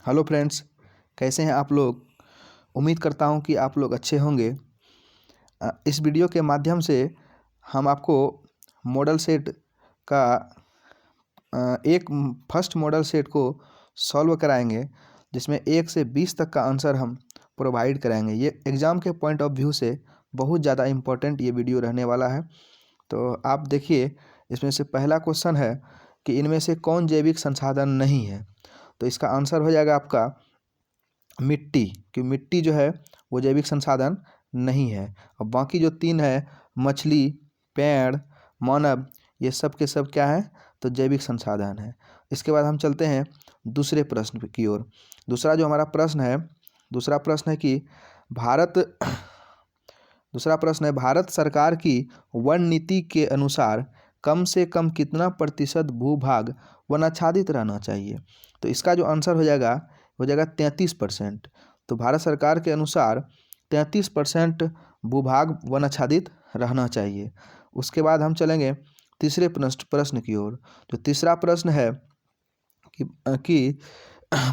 Hello friends, कैसे हैं आप लोग। उम्मीद करता हूं कि आप लोग अच्छे होंगे। इस वीडियो के माध्यम से हम आपको मॉडल सेट का एक फर्स्ट मॉडल सेट को सॉल्व कराएंगे, जिसमें 1 से 20 तक का आंसर हम प्रोवाइड कराएंगे। ये एग्ज़ाम के पॉइंट ऑफ व्यू से बहुत ज़्यादा इम्पोर्टेंट ये वीडियो रहने वाला है। तो आप देखिए, इसमें से पहला क्वेश्चन है कि इनमें से कौन जैविक संसाधन नहीं है। तो इसका आंसर हो जाएगा आपका मिट्टी, कि मिट्टी जो है वो जैविक संसाधन नहीं है। और बाकी जो 3 है, मछली, पेड़, मानव, ये सब के सब क्या है, तो जैविक संसाधन है। इसके बाद हम चलते हैं दूसरे प्रश्न की ओर। दूसरा जो हमारा प्रश्न है, दूसरा प्रश्न है कि भारत दूसरा प्रश्न है, भारत सरकार की वन नीति के अनुसार कम से कम कितना प्रतिशत भूभाग वनाच्छादित रहना चाहिए। तो इसका जो आंसर हो जाएगा 33%। तो भारत सरकार के अनुसार 33% भूभाग वनाच्छादित रहना चाहिए। उसके बाद हम चलेंगे तीसरे प्रश्न की ओर। जो तीसरा प्रश्न है कि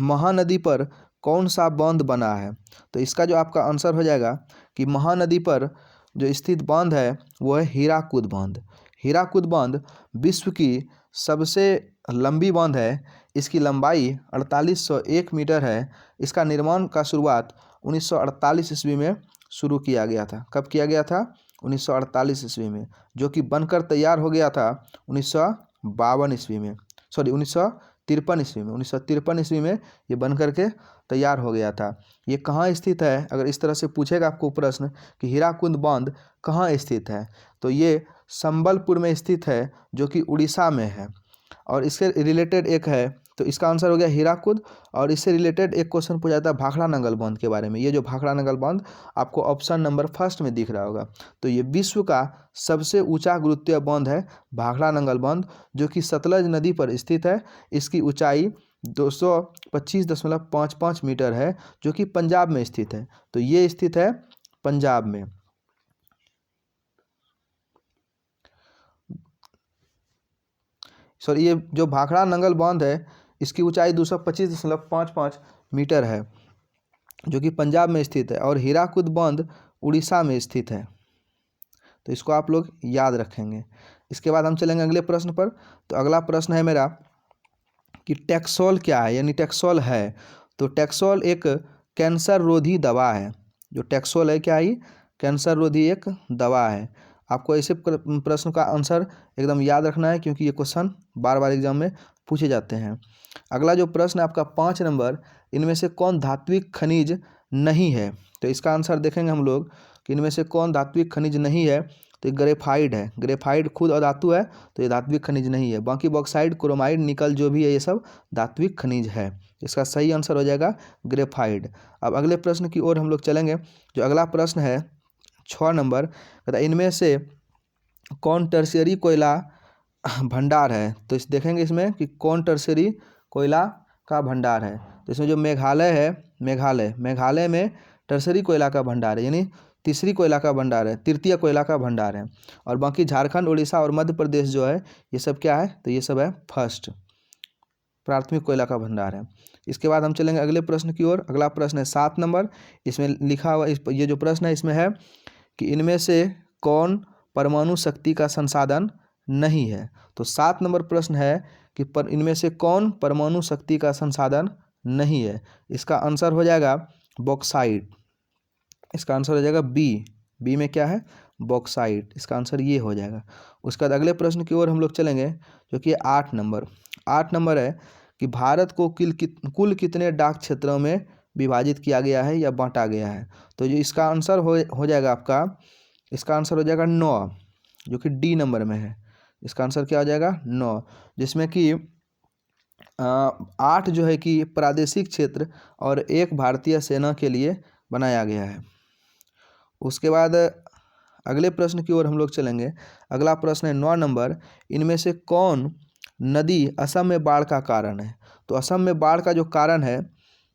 महानदी पर कौन सा बांध बना है। तो इसका जो आपका आंसर हो जाएगा कि महानदी पर जो स्थित बांध है वो है हीराकुद बांध। हीराकुद बांध विश्व की सबसे लंबी बांध है। इसकी लंबाई 4801 मीटर है। इसका निर्माण का शुरुआत 1948 ईस्वी में शुरू किया गया था। कब किया गया था? 1948 ईस्वी में, जो कि बनकर तैयार हो गया था 1952 ईस्वी में, सॉरी 1953 ईस्वी में। 1953 ईस्वी में ये बन करके तैयार हो गया था। ये कहाँ स्थित है? अगर इस तरह से पूछेगा आपको प्रश्न कि हीराकुद बांध कहाँ स्थित है, तो ये संबलपुर में स्थित है, जो कि उड़ीसा में है। और इससे रिलेटेड एक है, तो इसका आंसर हो गया हीराकुद। और इससे रिलेटेड एक क्वेश्चन पूछा जाता है भाखड़ा नंगल बांध के बारे में। ये जो भाखड़ा नंगल बांध आपको ऑप्शन नंबर फर्स्ट में दिख रहा होगा, तो ये विश्व का सबसे ऊंचा गुरुत्वीय बांध है भाखड़ा नंगल बांध, जो कि सतलज नदी पर स्थित है। इसकी ऊंचाई 225.55 मीटर है, जो कि पंजाब में स्थित है। तो ये स्थित है पंजाब में। सॉरी, ये जो भाखड़ा नंगल बांध है इसकी ऊंचाई 225.55 मीटर है, जो कि पंजाब में स्थित है। और हीराकुद बांध उड़ीसा में स्थित है। तो इसको आप लोग याद रखेंगे। इसके बाद हम चलेंगे अगले प्रश्न पर। तो अगला प्रश्न है मेरा कि टैक्सोल क्या है, यानी टैक्सोल है। तो टैक्सोल एक कैंसर रोधी दवा है। जो टैक्सोल है क्या है? कैंसर रोधी एक दवा है। आपको ऐसे प्रश्न का आंसर एकदम याद रखना है, क्योंकि ये क्वेश्चन बार बार एग्जाम में पूछे जाते हैं। अगला जो प्रश्न है आपका 5 नंबर, इनमें से कौन धात्विक खनिज नहीं है। तो इसका आंसर देखेंगे हम लोग कि इनमें से कौन धात्विक खनिज नहीं है। तो ये ग्रेफाइड है। ग्रेफाइड खुद अधातु है, तो ये धात्विक खनिज नहीं है। बाकी बॉक्साइड, क्रोमाइड, निकल जो भी है, ये सब धात्विक खनिज है। इसका सही आंसर हो जाएगा ग्रेफाइड। अब अगले प्रश्न की ओर हम लोग चलेंगे। जो अगला प्रश्न है 6 नंबर, इनमें से कौन टर्शियरी कोयला भंडार है। तो इस देखेंगे इसमें कि कौन टर्शियरी कोयला का भंडार है। तो इसमें जो मेघालय है, मेघालय में टर्शियरी कोयला का भंडार है, यानी तीसरी कोयला का भंडार है, तृतीय कोयला का भंडार है। और बाकी झारखंड, उड़ीसा और मध्य प्रदेश जो है, ये सब क्या है, तो ये सब है फर्स्ट प्राथमिक कोयला का भंडार है। इसके बाद हम चलेंगे अगले प्रश्न की ओर। अगला प्रश्न है 7 नंबर। इसमें लिखा हुआ ये जो प्रश्न है इसमें है कि इनमें से कौन परमाणु शक्ति का संसाधन नहीं है। तो 7 नंबर प्रश्न है कि इनमें से कौन परमाणु शक्ति का संसाधन नहीं है। इसका आंसर हो जाएगा बॉक्साइट। इसका आंसर हो जाएगा बी में क्या है, बॉक्साइट। इसका आंसर ये हो जाएगा। उसके बाद अगले प्रश्न की ओर हम लोग चलेंगे, जो कि 8 नंबर है कि भारत को कुल कितने डाक क्षेत्रों में विभाजित किया गया है या बांटा गया है। तो जो इसका आंसर हो जाएगा आपका, इसका आंसर हो जाएगा 9, जो कि डी नंबर में है। इसका आंसर क्या हो जाएगा 9, जिसमें कि 8 जो है कि प्रादेशिक क्षेत्र और 1 भारतीय सेना के लिए बनाया गया है। उसके बाद अगले प्रश्न की ओर हम लोग चलेंगे। अगला प्रश्न है 9 नंबर, इनमें से कौन नदी असम में बाढ़ का कारण है। तो असम में बाढ़ का जो कारण है,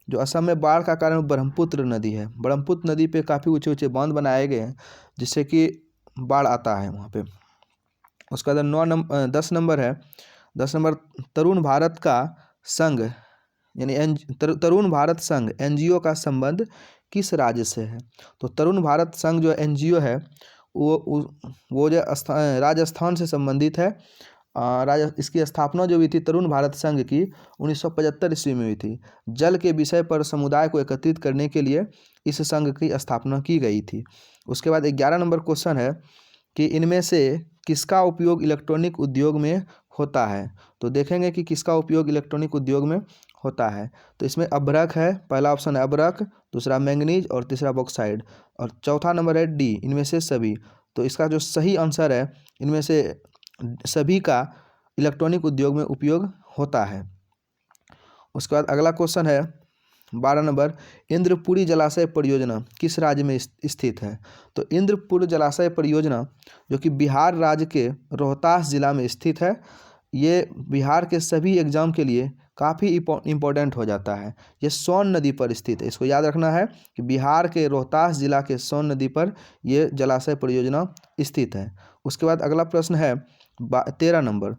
जो असम में बाढ़ का कारण ब्रह्मपुत्र नदी है। ब्रह्मपुत्र नदी पे काफ़ी ऊंचे ऊंचे बांध बनाए गए हैं, जिससे कि बाढ़ आता है वहाँ पे। उसका 10 नंबर है, 10 नंबर, तरुण भारत का संघ यानी तरुण भारत संघ NGO का संबंध किस राज्य से है? तो तरुण भारत संघ जो NGO है वो जो राजस्थान से संबंधित है। इसकी स्थापना जो हुई थी तरुण भारत संघ की 1975 ईस्वी में हुई थी। जल के विषय पर समुदाय को एकत्रित करने के लिए इस संघ की स्थापना की गई थी। उसके बाद 11 नंबर क्वेश्चन है कि इनमें से किसका उपयोग इलेक्ट्रॉनिक उद्योग में होता है? तो देखेंगे कि किसका उपयोग इलेक्ट्रॉनिक उद्योग में होता है। तो इसमें अभ्रक है, पहला ऑप्शन है अभ्रक, दूसरा मैंगनीज और तीसरा बॉक्साइड, और चौथा नंबर है डी, इनमें से सभी। तो इसका जो सही आंसर है इनमें से सभी का इलेक्ट्रॉनिक उद्योग में उपयोग होता है। उसके बाद अगला क्वेश्चन है 12 नंबर, इंद्रपुरी जलाशय परियोजना किस राज्य में स्थित है? तो इंद्रपुर जलाशय परियोजना जो कि बिहार राज्य के रोहतास जिला में स्थित है। ये बिहार के सभी एग्जाम के लिए काफ़ी इम्पोर्टेंट हो जाता है। ये सोन नदी पर स्थित है, इसको याद रखना है कि बिहार के रोहतास जिला के सोन नदी पर ये जलाशय परियोजना स्थित है। उसके बाद अगला प्रश्न है 13 नंबर।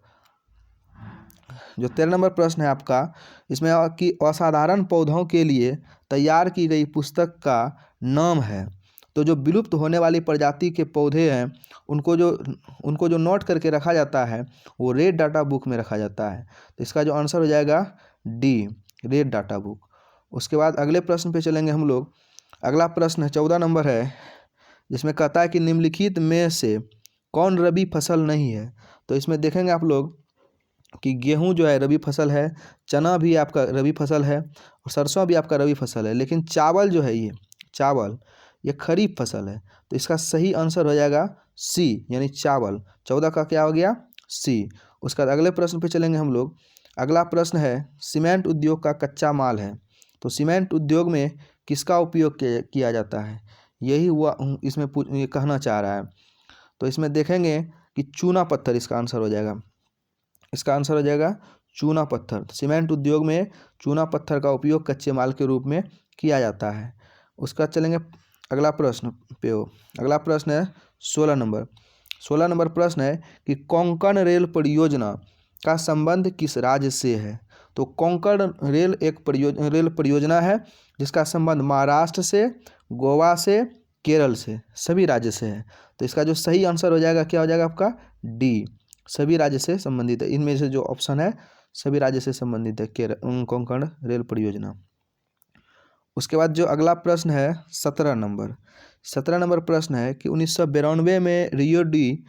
जो 13 नंबर प्रश्न है आपका, इसमें कि असाधारण पौधों के लिए तैयार की गई पुस्तक का नाम है। तो जो विलुप्त होने वाली प्रजाति के पौधे हैं उनको जो नोट करके रखा जाता है वो रेड डाटा बुक में रखा जाता है। तो इसका जो आंसर हो जाएगा डी, रेड डाटा बुक। उसके बाद अगले प्रश्न पे चलेंगे हम लोग। अगला प्रश्न 14 नंबर है, जिसमें कहता है कि निम्नलिखित में से कौन रबी फसल नहीं है? तो इसमें देखेंगे आप लोग कि गेहूं जो है रबी फसल है, चना भी आपका रबी फसल है और सरसों भी आपका रबी फसल है, लेकिन चावल जो है ये खरीफ फसल है। तो इसका सही आंसर हो जाएगा सी, यानी चावल। 14 का क्या हो गया? सी। उसके बाद अगले प्रश्न पे चलेंगे हम लोग। अगला प्रश्न है, सीमेंट उद्योग का कच्चा माल है, तो सीमेंट उद्योग में किसका उपयोग किया जाता है? यही हुआ इसमें ये कहना चाह रहा है। तो इसमें देखेंगे कि चूना पत्थर इसका आंसर हो जाएगा। इसका आंसर हो जाएगा चूना पत्थर। सीमेंट उद्योग में चूना पत्थर का उपयोग कच्चे माल के रूप में किया जाता है। उसका चलेंगे अगला प्रश्न पे हो। अगला प्रश्न है 16 नंबर। 16 नंबर प्रश्न है कि कोंकण रेल परियोजना का संबंध किस राज्य से है? तो कोंकण रेल एक रेल परियोजना है जिसका संबंध महाराष्ट्र से, गोवा से, केरल से, सभी राज्य से है। तो इसका जो सही आंसर हो जाएगा क्या हो जाएगा आपका? डी, सभी राज्य से संबंधित है। इनमें से जो ऑप्शन है सभी राज्य से संबंधित है कोंकण रेल परियोजना। उसके बाद जो अगला प्रश्न है 17 नंबर। 17 नंबर प्रश्न है कि 1992 में रियो डी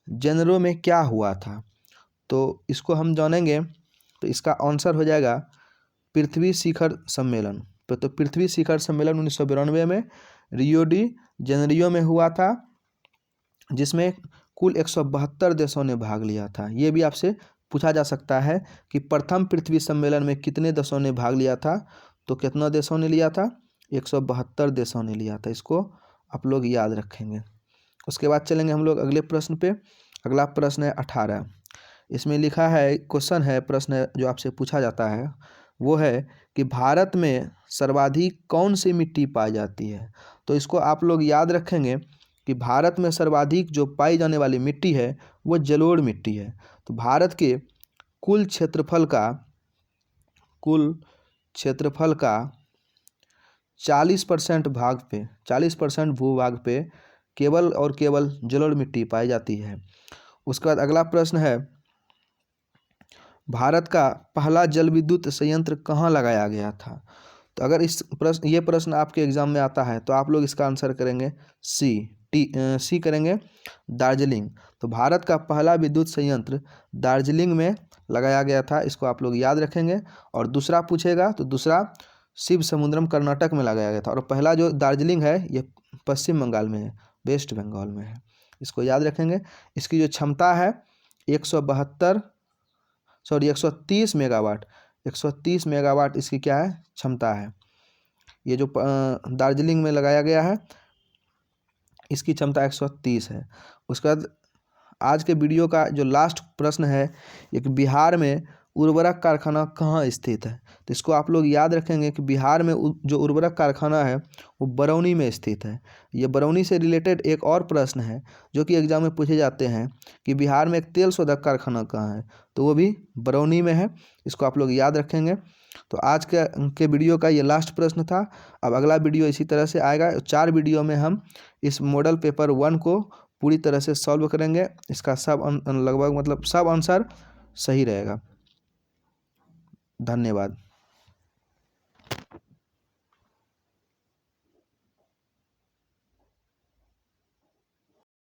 जेनेरो में क्या हुआ था? तो इसको हम जानेंगे। तो इसका आंसर हो जाएगा पृथ्वी शिखर सम्मेलन। तो पृथ्वी शिखर सम्मेलन 1992 में रियो डी जेनेरियो में हुआ था, जिसमें कुल 172 देशों ने भाग लिया था। ये भी आपसे पूछा जा सकता है कि प्रथम पृथ्वी सम्मेलन में कितने देशों ने भाग लिया था? तो कितना देशों ने लिया था? 172 देशों ने लिया था। इसको आप लोग याद रखेंगे। उसके बाद चलेंगे हम लोग अगले प्रश्न पे। अगला प्रश्न है 18। इसमें लिखा है, क्वेश्चन है, प्रश्न जो आपसे पूछा जाता है वो है कि भारत में सर्वाधिक कौन सी मिट्टी पाई जाती है? तो इसको आप लोग याद रखेंगे कि भारत में सर्वाधिक जो पाई जाने वाली मिट्टी है वो जलोढ़ मिट्टी है। तो भारत के कुल क्षेत्रफल का 40% भाग पे, 40% भूभाग पे केवल और केवल जलोढ़ मिट्टी पाई जाती है। उसके बाद अगला प्रश्न है, भारत का पहला जल विद्युत संयंत्र कहाँ लगाया गया था? तो अगर ये प्रश्न आपके एग्जाम में आता है तो आप लोग इसका आंसर करेंगे सी करेंगे, दार्जिलिंग। तो भारत का पहला विद्युत संयंत्र दार्जिलिंग में लगाया गया था, इसको आप लोग याद रखेंगे। और दूसरा पूछेगा तो दूसरा शिव समुद्रम कर्नाटक में लगाया गया था, और पहला जो दार्जिलिंग है ये पश्चिम बंगाल में है, वेस्ट बंगाल में है, इसको याद रखेंगे। इसकी जो क्षमता है 130 मेगावाट, 130 मेगावाट इसकी क्या है? क्षमता है। ये जो दार्जिलिंग में लगाया गया है इसकी क्षमता 130 है। उसके बाद आज के वीडियो का जो लास्ट प्रश्न है, एक बिहार में उर्वरक कारखाना कहाँ स्थित है? तो इसको आप लोग याद रखेंगे कि बिहार में जो उर्वरक कारखाना है वो बरौनी में स्थित है। ये बरौनी से रिलेटेड एक और प्रश्न है जो कि एग्जाम में पूछे जाते हैं कि बिहार में एक तेल शोधक कारखाना कहाँ है? तो वो भी बरौनी में है, इसको आप लोग याद रखेंगे। तो आज के वीडियो का ये लास्ट प्रश्न था। अब अगला वीडियो इसी तरह से आएगा। 4 वीडियो में हम इस मॉडल पेपर 1 को पूरी तरह से सॉल्व करेंगे। इसका सब लगभग मतलब सब आंसर सही रहेगा। धन्यवाद।